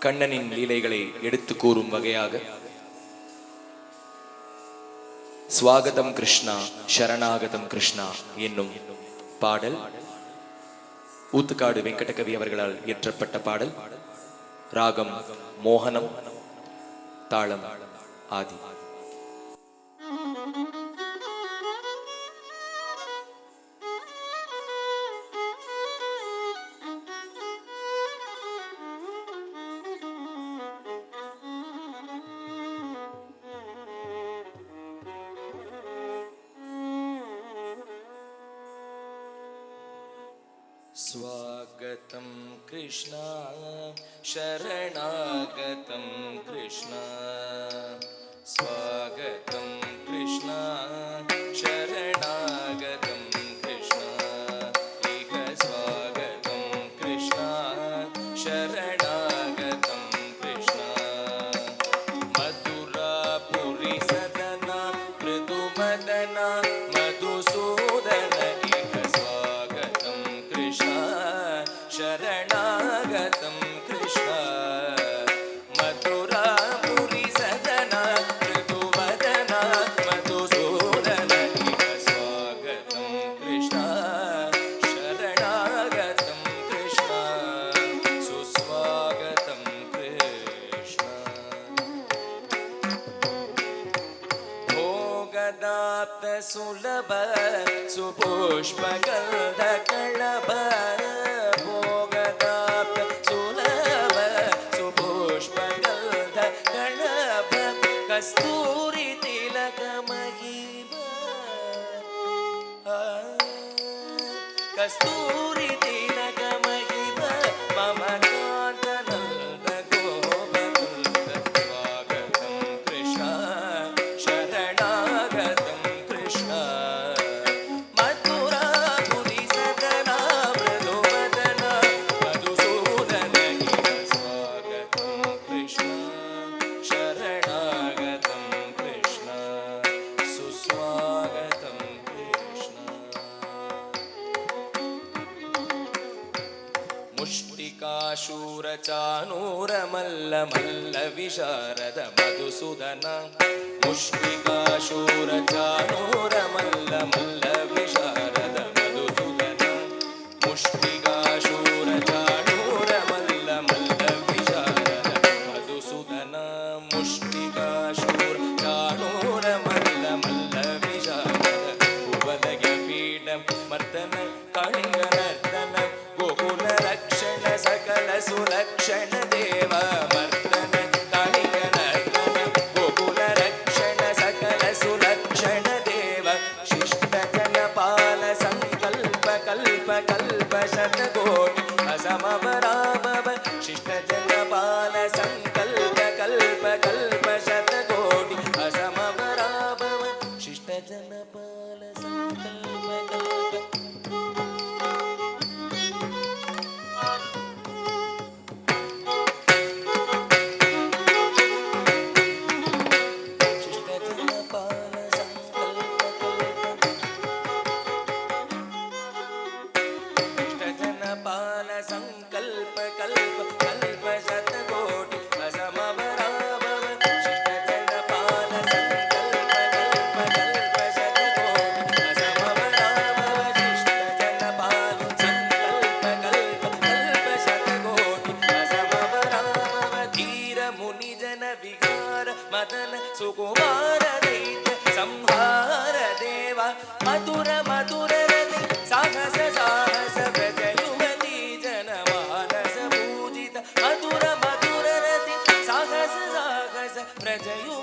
கண்ணனின் லீலைகளை எடுத்து கூறும் வகையாக ஸ்வாகதம் கிருஷ்ணா சரணாகதம் கிருஷ்ணா என்னும் பாடல் ஊத்துக்காடு வெங்கடகவி அவர்களால் இயற்றப்பட்ட பாடல். ராகம் மோகனம், தாளம் ஆதி. स्वागतं कृष्णा शरणागतं कृष्णा स्वागतं कृष्णा शरणागतं कृष्णा इह स्वागतं कृष्णा शरणागतं कृष्णा मधुरापुरी सदना मृदुमदना मधुसूदन शरणागतं कृष्णा मथुरापुरी सदना मृदुवदना मधुसूदन स्वागतं कृष्णा शरणागतं कृष्णा सुस्वागतं कृष्णा भोगदाप्त सुलभ सुपुष्पगन्धकलभ कस्तूरी तिलक महिमा कस्तूरी तिलक महिमा मम कांतनंद गोपकुंद स्वागतं कृष्णा शरणागतं कृष्णा मथुरापुरी सदना मृदुवदना मधुसूदन स्वागतं कृष्णा मुष्टिकाशूरचानूरमल्ल मल्ल विशारद मधुसूदन मुष्टिकाशूरचानूरमल्ल मल्ल विशारद मधुसूदन मुष्टिकाशूरचानूरमल्ल मल्ल विशारद मधुसूदन मुष्टिकाशूरचानूरमल्ल मल्ल विशारद भुवनगे पीडं मर्दन कालिङ्गनर्दन सकल सुलक्षण देव मर्दन कालिङ्गनर्दन गोकुल रक्षण सकल सुलक्षण देव शिष्टजनपाल संकल्प कल्प कल्प शतकोटि असमवराभव शिष्टजनपाल संकल्प कल्प कल्प शतकोटि असमवराभव शिष्टजनपाल संकल्प कल्प संकल्प कल्प कल्प शतकोटि असमवराभव शिष्टजनपाल संकल्प कल्प कल्प शतकोटि असमवराभव शिष्टजनपाल संकल्प कल्प कल्प शतकोटि असमवराभव धीर मुनिजन विकार मदन सुकुमार दैत्य संहार देवा मधुर मधुर रति साहस साहस मधुर मधुर रति साहस साहस प्रजयु